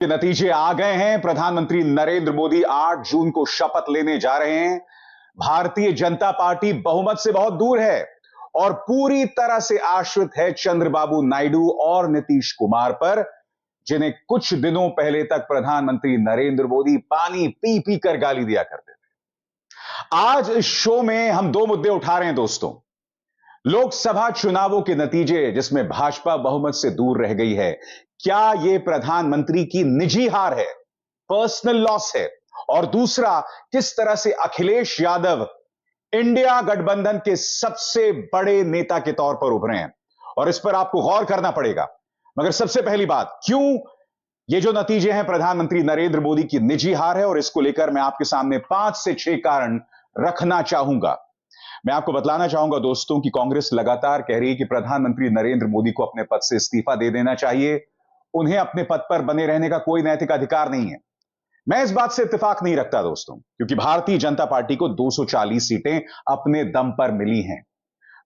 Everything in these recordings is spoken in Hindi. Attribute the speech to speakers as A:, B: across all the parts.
A: के नतीजे आ गए हैं। प्रधानमंत्री नरेंद्र मोदी 8 जून को शपथ लेने जा रहे हैं। भारतीय जनता पार्टी बहुमत से बहुत दूर है और पूरी तरह से आश्रित है चंद्रबाबू नायडू और नीतीश कुमार पर, जिन्हें कुछ दिनों पहले तक प्रधानमंत्री नरेंद्र मोदी पानी पी पी कर गाली दिया करते थे। आज इस शो में हम दो मुद्दे उठा रहे हैं दोस्तों। लोकसभा चुनावों के नतीजे जिसमें भाजपा बहुमत से दूर रह गई है, क्या यह प्रधानमंत्री की निजी हार है, पर्सनल लॉस है? और दूसरा, किस तरह से अखिलेश यादव इंडिया गठबंधन के सबसे बड़े नेता के तौर पर उभरे हैं, और इस पर आपको गौर करना पड़ेगा। मगर सबसे पहली बात, क्यों ये जो नतीजे हैं प्रधानमंत्री नरेंद्र मोदी की निजी हार है, और इसको लेकर मैं आपके सामने 5 से 6 कारण रखना चाहूंगा। मैं आपको बतलाना चाहूंगा दोस्तों कि कांग्रेस लगातार कह रही है कि प्रधानमंत्री नरेंद्र मोदी को अपने पद से इस्तीफा दे देना चाहिए। उन्हें अपने पद पर बने रहने का कोई नैतिक अधिकार नहीं है। मैं इस बात से इत्तेफाक नहीं रखता दोस्तों, क्योंकि भारतीय जनता पार्टी को 240 सीटें अपने दम पर मिली हैं।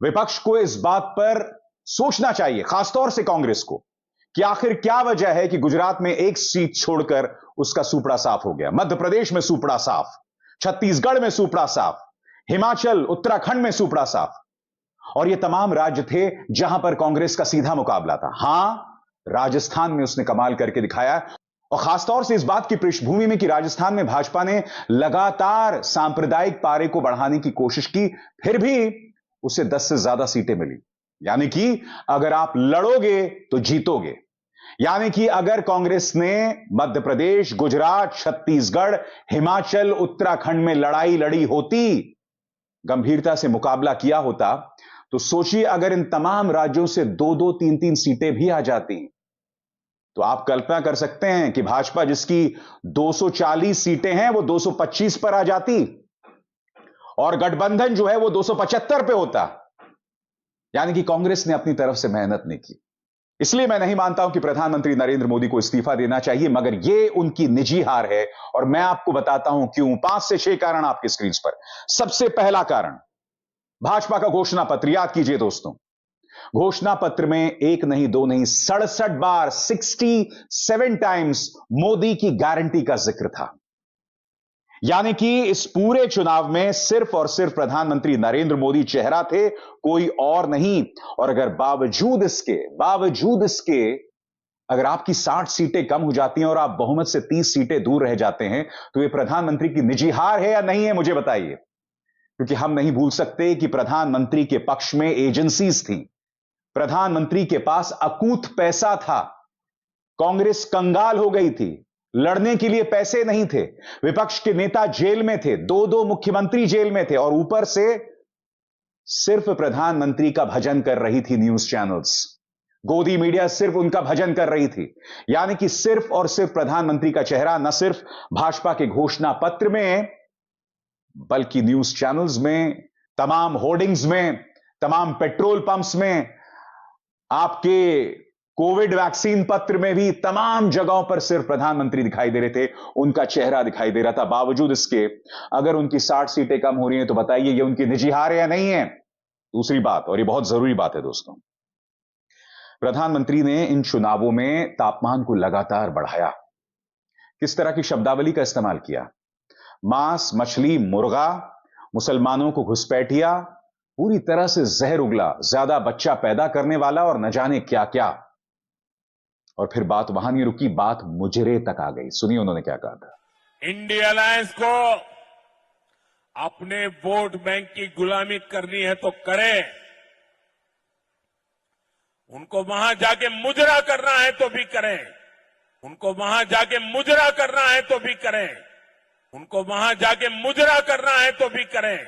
A: विपक्ष को इस बात पर सोचना चाहिए, खासतौर से कांग्रेस को, कि आखिर क्या वजह है कि गुजरात में एक सीट छोड़कर उसका सूपड़ा साफ हो गया, मध्य प्रदेश में सूपड़ा साफ, छत्तीसगढ़ में सूपड़ा साफ, हिमाचल उत्तराखंड में सूपड़ा साफ, और ये तमाम राज्य थे जहां पर कांग्रेस का सीधा मुकाबला था। हां, राजस्थान में उसने कमाल करके दिखाया, और खासतौर से इस बात की पृष्ठभूमि में कि राजस्थान में भाजपा ने लगातार सांप्रदायिक पारे को बढ़ाने की कोशिश की, फिर भी उसे 10 से ज्यादा सीटें मिली। यानी कि अगर आप लड़ोगे तो जीतोगे। यानी कि अगर कांग्रेस ने मध्य प्रदेश, गुजरात, छत्तीसगढ़, हिमाचल, उत्तराखंड में लड़ाई लड़ी होती, गंभीरता से मुकाबला किया होता, तो सोचिए अगर इन तमाम राज्यों से 2-2, 3-3 सीटें भी आ जाती, तो आप कल्पना कर सकते हैं कि भाजपा जिसकी 240 सीटें हैं वो 225 पर आ जाती, और गठबंधन जो है वो 275 पे होता। यानी कि कांग्रेस ने अपनी तरफ से मेहनत नहीं की। इसलिए मैं नहीं मानता हूं कि प्रधानमंत्री नरेंद्र मोदी को इस्तीफा देना चाहिए, मगर यह उनकी निजी हार है, और मैं आपको बताता हूं क्यों। 5 से 6 कारण आपकी स्क्रीन पर। सबसे पहला कारण, भाजपा का घोषणा पत्र। याद कीजिए दोस्तों, घोषणा पत्र में 1 नहीं 2 नहीं 67 बार, 67 टाइम्स मोदी की गारंटी का जिक्र था। यानी कि इस पूरे चुनाव में सिर्फ और सिर्फ प्रधानमंत्री नरेंद्र मोदी चेहरा थे, कोई और नहीं। और अगर बावजूद इसके अगर आपकी 60 सीटें कम हो जाती हैं और आप बहुमत से 30 सीटें दूर रह जाते हैं, तो यह प्रधानमंत्री की निजी हार है या नहीं है, मुझे बताइए। क्योंकि हम नहीं भूल सकते कि प्रधानमंत्री के पक्ष में एजेंसीज थी, प्रधानमंत्री के पास अकूत पैसा था। कांग्रेस कंगाल हो गई थी, लड़ने के लिए पैसे नहीं थे, विपक्ष के नेता जेल में थे, 2-2 मुख्यमंत्री जेल में थे, और ऊपर से सिर्फ प्रधानमंत्री का भजन कर रही थी न्यूज चैनल्स, गोदी मीडिया सिर्फ उनका भजन कर रही थी। यानी कि सिर्फ और सिर्फ प्रधानमंत्री का चेहरा न सिर्फ भाजपा के घोषणा पत्र में, बल्कि न्यूज चैनल्स में, तमाम होर्डिंग्स में, तमाम पेट्रोल पंप्स में, आपके कोविड वैक्सीन पत्र में भी, तमाम जगहों पर सिर्फ प्रधानमंत्री दिखाई दे रहे थे, उनका चेहरा दिखाई दे रहा था। बावजूद इसके अगर उनकी 60 सीटें कम हो रही हैं, तो बताइए ये उनकी निजी हार है या नहीं है? दूसरी बात, और ये बहुत जरूरी बात है दोस्तों, प्रधानमंत्री ने इन चुनावों में तापमान को लगातार बढ़ाया। किस तरह की शब्दावली का इस्तेमाल किया? मांस, मछली, मुर्गा, मुसलमानों को घुसपैठिया, पूरी तरह से जहर उगला, ज्यादा बच्चा पैदा करने वाला, और न जाने क्या क्या। और फिर बात वहां नहीं रुकी, बात मुजरे तक आ गई। सुनिए उन्होंने क्या कहा था।
B: इंडिया अलायंस को अपने वोट बैंक की गुलामी करनी है तो करें, उनको वहां जाके मुजरा करना है तो भी करें, उनको वहां जाके मुजरा करना है तो भी करें, उनको वहां जाके मुजरा करना है तो भी करें।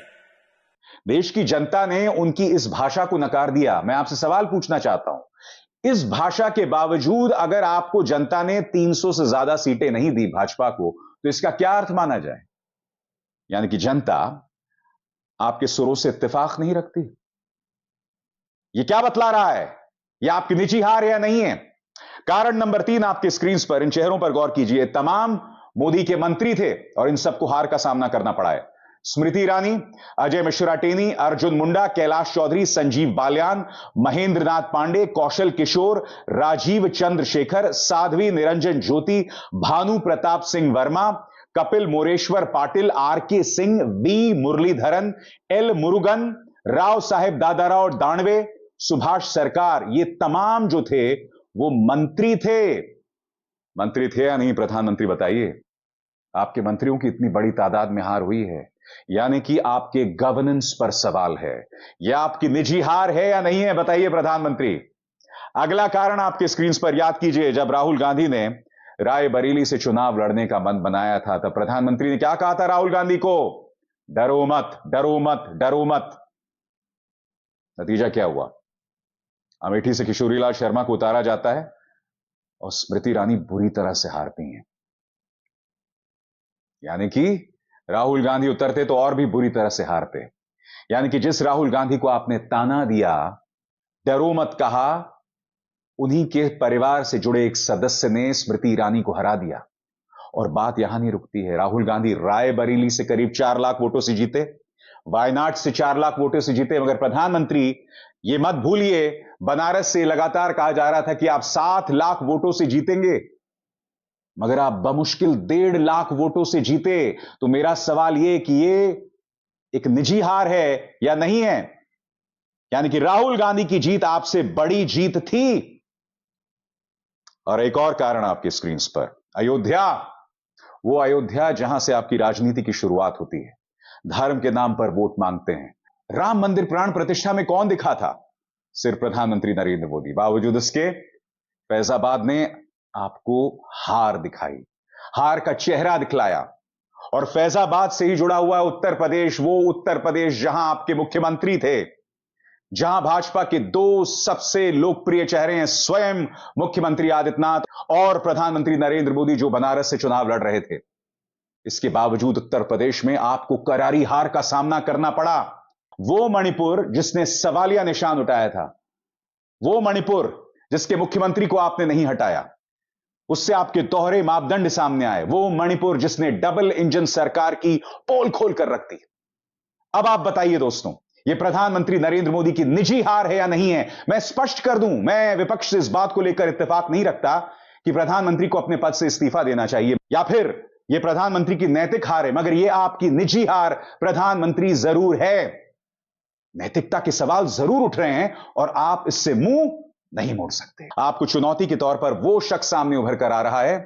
A: देश की जनता ने उनकी इस भाषा को नकार दिया। मैं आपसे सवाल पूछना चाहता हूं, इस भाषा के बावजूद अगर आपको जनता ने 300 से ज्यादा सीटें नहीं दी भाजपा को, तो इसका क्या अर्थ माना जाए? यानी कि जनता आपके सुरों से इत्तेफाक नहीं रखती। यह क्या बतला रहा है? यह आपकी निजी हार है या नहीं है? कारण नंबर 3 आपके स्क्रीन पर, इन चेहरों पर गौर कीजिए। तमाम मोदी के मंत्री थे और इन सबको हार का सामना करना पड़ा है। स्मृति ईरानी, अजय मिश्रा टेनी, अर्जुन मुंडा, कैलाश चौधरी, संजीव बालियान, महेंद्र नाथ पांडे, कौशल किशोर, राजीव चंद्रशेखर, साध्वी निरंजन ज्योति, भानु प्रताप सिंह वर्मा, कपिल मोरेश्वर पाटिल, आर के सिंह, बी मुरलीधरन, एल मुरुगन, राव साहेब दादाराव दानवे, सुभाष सरकार, ये तमाम जो थे वो मंत्री थे या नहीं प्रधानमंत्री बताइए। आपके मंत्रियों की इतनी बड़ी तादाद में हार हुई है, यानी कि आपके गवर्नेंस पर सवाल है। यह आपकी निजी हार है या नहीं है बताइए प्रधानमंत्री। अगला कारण आपके स्क्रीन पर याद कीजिए, जब राहुल गांधी ने रायबरेली से चुनाव लड़ने का मन बनाया था तब प्रधानमंत्री ने क्या कहा था राहुल गांधी को? डरो मत, डरो मत, डरो मत। नतीजा क्या हुआ? अमेठी से किशोरीलाल शर्मा को उतारा जाता है और स्मृति ईरानी बुरी तरह से हारती हैं। यानी कि राहुल गांधी उतरते तो और भी बुरी तरह से हारते। यानी कि जिस राहुल गांधी को आपने ताना दिया, डरो मत कहा, उन्हीं के परिवार से जुड़े एक सदस्य ने स्मृति ईरानी को हरा दिया। और बात यहां नहीं रुकती है। राहुल गांधी रायबरेली से करीब 4 लाख वोटों से जीते, वायनाड से 4 लाख वोटों से जीते, मगर प्रधानमंत्री ये मत भूलिए, बनारस से लगातार कहा जा रहा था कि आप 7 लाख वोटों से जीतेंगे, मगर आप बमुश्किल 1.5 लाख वोटों से जीते। तो मेरा सवाल यह कि ये एक निजी हार है या नहीं है? यानी कि राहुल गांधी की जीत आपसे बड़ी जीत थी। और एक और कारण आपकी स्क्रीन पर, अयोध्या, वो अयोध्या जहां से आपकी राजनीति की शुरुआत होती है। धर्म के नाम पर वोट मांगते हैं। राम मंदिर प्राण प्रतिष्ठा में कौन दिखा था? सिर्फ प्रधानमंत्री नरेंद्र मोदी। बावजूद इसके फैजाबाद ने आपको हार दिखाई, हार का चेहरा दिखलाया। और फैजाबाद से ही जुड़ा हुआ उत्तर प्रदेश, वो उत्तर प्रदेश जहां आपके मुख्यमंत्री थे, जहां भाजपा के 2 सबसे लोकप्रिय चेहरे हैं, स्वयं मुख्यमंत्री आदित्यनाथ और प्रधानमंत्री नरेंद्र मोदी, जो बनारस से चुनाव लड़ रहे थे। इसके बावजूद उत्तर प्रदेश में आपको करारी हार का सामना करना पड़ा। वो मणिपुर जिसने सवालिया निशान उठाया था, वो मणिपुर जिसके मुख्यमंत्री को आपने नहीं हटाया, उससे आपके दोहरे मापदंड सामने आए। वो मणिपुर जिसने डबल इंजन सरकार की पोल खोल कर रख दी। अब आप बताइए दोस्तों, ये प्रधानमंत्री नरेंद्र मोदी की निजी हार है या नहीं है? मैं स्पष्ट कर दूं, मैं विपक्ष से इस बात को लेकर इत्तेफाक नहीं रखता कि प्रधानमंत्री को अपने पद से इस्तीफा देना चाहिए या फिर यह प्रधानमंत्री की नैतिक हार है, मगर यह आपकी निजी हार प्रधानमंत्री जरूर है। नैतिकता के सवाल जरूर उठ रहे हैं और आप इससे मुंह नहीं मोड़ सकते। आपको चुनौती के तौर पर वो शख्स सामने उभर कर आ रहा है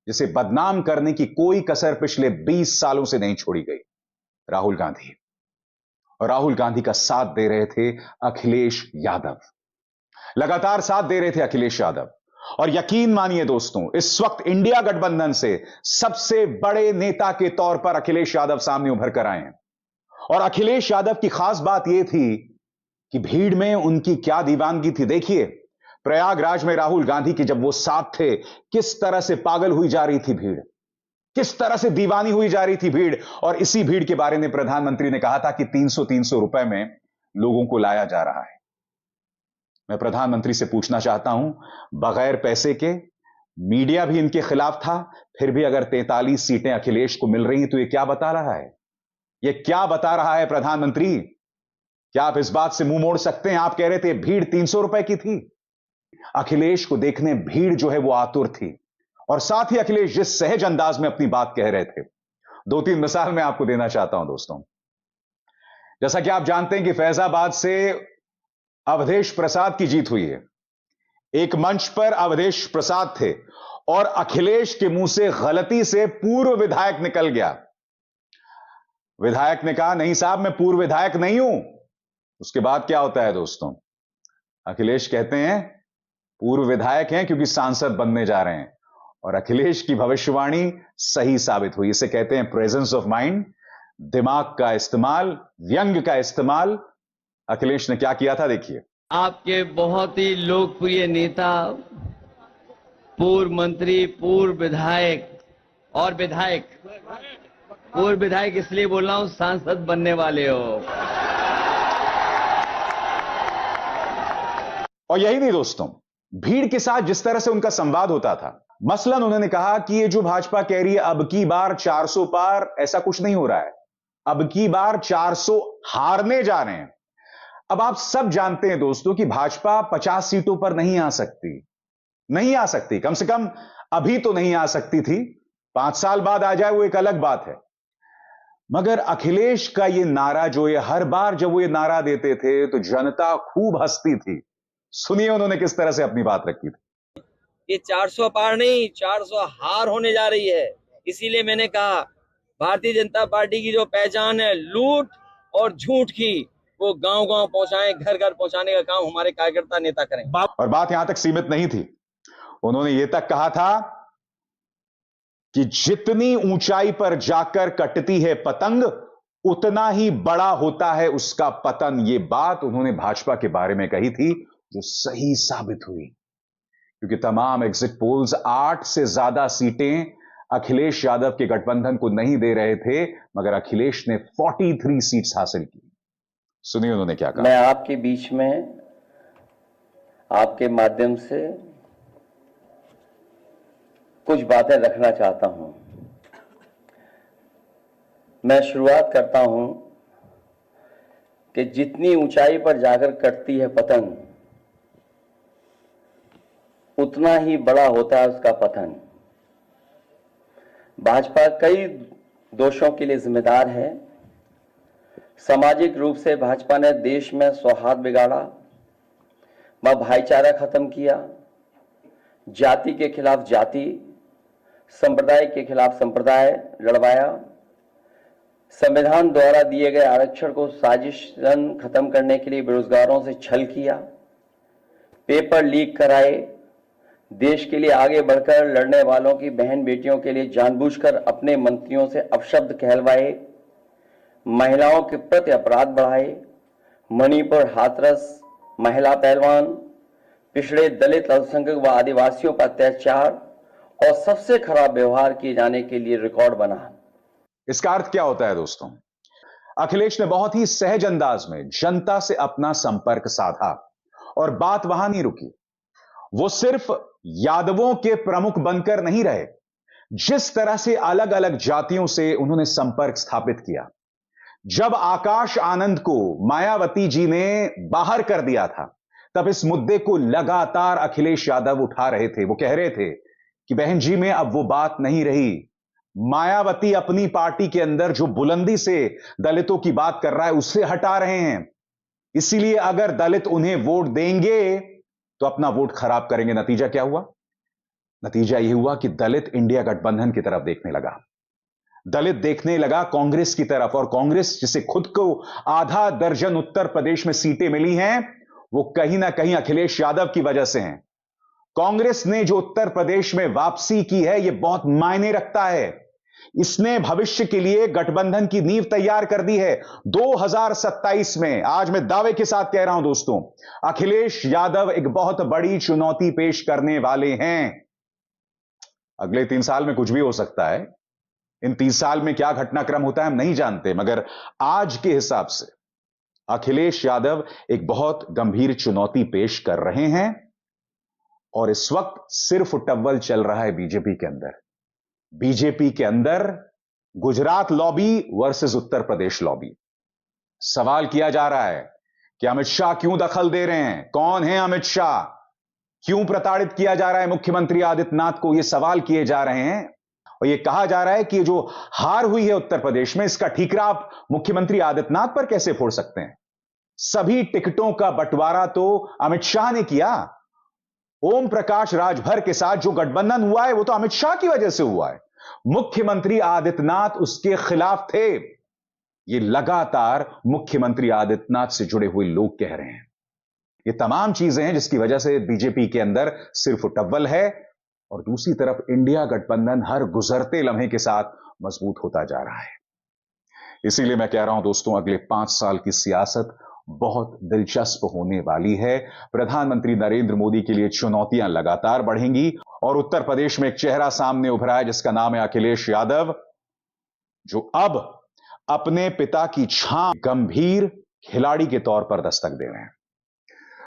A: जिसे बदनाम करने की कोई कसर पिछले 20 सालों से नहीं छोड़ी गई, राहुल गांधी। और राहुल गांधी का साथ दे रहे थे अखिलेश यादव, लगातार साथ दे रहे थे अखिलेश यादव। और यकीन मानिए दोस्तों, इस वक्त इंडिया गठबंधन से सबसे बड़े नेता के तौर पर अखिलेश यादव सामने उभर कर आए हैं। और अखिलेश यादव की खास बात यह थी कि भीड़ में उनकी क्या दीवानगी थी। देखिए, प्रयागराज में राहुल गांधी के जब वो साथ थे, किस तरह से पागल हुई जा रही थी भीड़, किस तरह से दीवानी हुई जा रही थी भीड़। और इसी भीड़ के बारे में प्रधानमंत्री ने कहा था कि 300 रुपए में लोगों को लाया जा रहा है। मैं प्रधानमंत्री से पूछना चाहता हूं, बगैर पैसे के मीडिया भी इनके खिलाफ था, फिर भी अगर 43 सीटें अखिलेश को मिल रही हैं तो यह क्या बता रहा है? यह क्या बता रहा है प्रधानमंत्री? क्या आप इस बात से मुंह मोड़ सकते हैं? आप कह रहे थे भीड़ 300 रुपए की थी। अखिलेश को देखने भीड़ जो है वो आतुर थी। और साथ ही अखिलेश जिस सहज अंदाज में अपनी बात कह रहे थे, 2-3 मिसाल मैं आपको देना चाहता हूं दोस्तों। जैसा कि आप जानते हैं कि फैजाबाद से अवधेश प्रसाद की जीत हुई है। एक मंच पर अवधेश प्रसाद थे और अखिलेश के मुंह से गलती से पूर्व विधायक निकल गया। विधायक ने कहा, नहीं साहब, मैं पूर्व विधायक नहीं हूं। उसके बाद क्या होता है दोस्तों? अखिलेश कहते हैं पूर्व विधायक हैं क्योंकि सांसद बनने जा रहे हैं। और अखिलेश की भविष्यवाणी सही साबित हुई। इसे कहते हैं प्रेजेंस ऑफ माइंड, दिमाग का इस्तेमाल, व्यंग का इस्तेमाल। अखिलेश ने क्या किया था, देखिए।
C: आपके बहुत ही लोकप्रिय नेता, पूर्व मंत्री, पूर्व विधायक और विधायक, पूर्व विधायक इसलिए बोल रहा हूं, सांसद बनने वाले हो।
A: और यही नहीं दोस्तों, भीड़ के साथ जिस तरह से उनका संवाद होता था, मसलन उन्होंने कहा कि ये जो भाजपा कह रही है अब की बार 400 पार, ऐसा कुछ नहीं हो रहा है। अब की बार 400 हारने जा रहे हैं। अब आप सब जानते हैं दोस्तों कि भाजपा 50 सीटों पर नहीं आ सकती, कम से कम अभी तो नहीं आ सकती थी। 5 साल बाद आ जाए वो एक अलग बात है। मगर अखिलेश का ये नारा, जो ये हर बार जब वो ये नारा देते थे तो जनता खूब हंसती थी। सुनिए उन्होंने किस तरह से अपनी बात रखी थी।
D: ये 400 पार नहीं, 400 हार होने जा रही है। इसीलिए मैंने कहा भारतीय जनता पार्टी की जो पहचान है लूट और झूठ की, वो गांव-गांव पहुंचाएं, घर-घर पहुंचाने का काम हमारे कार्यकर्ता नेता करें।
A: और बात यहां तक सीमित नहीं थी, उन्होंने यह तक कहा था कि जितनी ऊंचाई पर जाकर कटती है पतंग, उतना ही बड़ा होता है उसका पतन। यह बात उन्होंने भाजपा के बारे में कही थी, जो सही साबित हुई, क्योंकि तमाम एग्जिट पोल्स 8 से ज्यादा सीटें अखिलेश यादव के गठबंधन को नहीं दे रहे थे, मगर अखिलेश ने 43 सीट्स हासिल की। सुनिए उन्होंने क्या कहा।
E: मैं आपके बीच में आपके माध्यम से कुछ बातें रखना चाहता हूं। मैं शुरुआत करता हूं कि जितनी ऊंचाई पर जाकर कटती है पतंग, उतना ही बड़ा होता है उसका पतन। भाजपा कई दोषों के लिए जिम्मेदार है। सामाजिक रूप से भाजपा ने देश में सौहार्द बिगाड़ा, भाईचारा खत्म किया, जाति के खिलाफ जाति, संप्रदाय के खिलाफ संप्रदाय लड़वाया, संविधान द्वारा दिए गए आरक्षण को साजिशन खत्म करने के लिए बेरोजगारों से छल किया, पेपर लीक कराए, देश के लिए आगे बढ़कर लड़ने वालों की बहन बेटियों के लिए जानबूझकर अपने मंत्रियों से अपशब्द कहलवाए, महिलाओं के प्रति अपराध बढ़ाए, मणिपुर हाथरस महिला पहलवान, पिछड़े दलित अल्पसंख्यक व आदिवासियों पर अत्याचार और सबसे खराब व्यवहार किए जाने के लिए रिकॉर्ड बना।
A: इसका अर्थ क्या होता है दोस्तों? अखिलेश ने बहुत ही सहज अंदाज में जनता से अपना संपर्क साधा और बात वहां नहीं रुकी। वो सिर्फ यादवों के प्रमुख बनकर नहीं रहे, जिस तरह से अलग अलग जातियों से उन्होंने संपर्क स्थापित किया। जब आकाश आनंद को मायावती जी ने बाहर कर दिया था, तब इस मुद्दे को लगातार अखिलेश यादव उठा रहे थे। वो कह रहे थे कि बहन जी में अब वो बात नहीं रही। मायावती अपनी पार्टी के अंदर जो बुलंदी से दलितों की बात कर रहा है, उससे हटा रहे हैं। इसीलिए अगर दलित उन्हें वोट देंगे तो अपना वोट खराब करेंगे। नतीजा क्या हुआ? नतीजा यह हुआ कि दलित इंडिया गठबंधन की तरफ देखने लगा, दलित देखने लगा कांग्रेस की तरफ। और कांग्रेस, जिसे खुद को आधा दर्जन उत्तर प्रदेश में सीटें मिली हैं, वो कहीं ना कहीं अखिलेश यादव की वजह से हैं। कांग्रेस ने जो उत्तर प्रदेश में वापसी की है, यह बहुत मायने रखता है। इसने भविष्य के लिए गठबंधन की नींव तैयार कर दी है। 2027 में, आज मैं दावे के साथ कह रहा हूं दोस्तों, अखिलेश यादव एक बहुत बड़ी चुनौती पेश करने वाले हैं। अगले 3 साल में कुछ भी हो सकता है। इन 30 साल में क्या घटनाक्रम होता है हम नहीं जानते, मगर आज के हिसाब से अखिलेश यादव एक बहुत गंभीर चुनौती पेश कर रहे हैं। और इस वक्त सिर्फ टव्वल चल रहा है बीजेपी के अंदर। बीजेपी के अंदर Gujarat lobby versus Uttar Pradesh lobby. सवाल किया जा रहा है कि अमित शाह क्यों दखल दे रहे हैं? कौन है अमित शाह? क्यों प्रताड़ित किया जा रहा है मुख्यमंत्री आदित्यनाथ को? यह सवाल किए जा रहे हैं। और यह कहा जा रहा है कि जो हार हुई है उत्तर प्रदेश में, इसका ठीकरा आप मुख्यमंत्री आदित्यनाथ पर कैसे फोड़ सकते हैं? सभी टिकटों का बंटवारा तो अमित शाह ने किया। ओम प्रकाश राजभर के साथ जो गठबंधन हुआ है, वो तो अमित शाह की वजह से हुआ है। मुख्यमंत्री आदित्यनाथ उसके खिलाफ थे। ये लगातार मुख्यमंत्री आदित्यनाथ से जुड़े हुए लोग कह रहे हैं। ये तमाम चीजें हैं जिसकी वजह से बीजेपी के अंदर सिर्फ टव्वल है, और दूसरी तरफ इंडिया गठबंधन हर गुजरते लम्हे के साथ मजबूत होता जा रहा है। इसीलिए मैं कह रहा हूं दोस्तों, अगले 5 साल की सियासत बहुत दिलचस्प होने वाली है। प्रधानमंत्री नरेंद्र मोदी के लिए चुनौतियां लगातार बढ़ेंगी, और उत्तर प्रदेश में एक चेहरा सामने उभरा है जिसका नाम है अखिलेश यादव, जो अब अपने पिता की छां गंभीर खिलाड़ी के तौर पर दस्तक दे रहे हैं।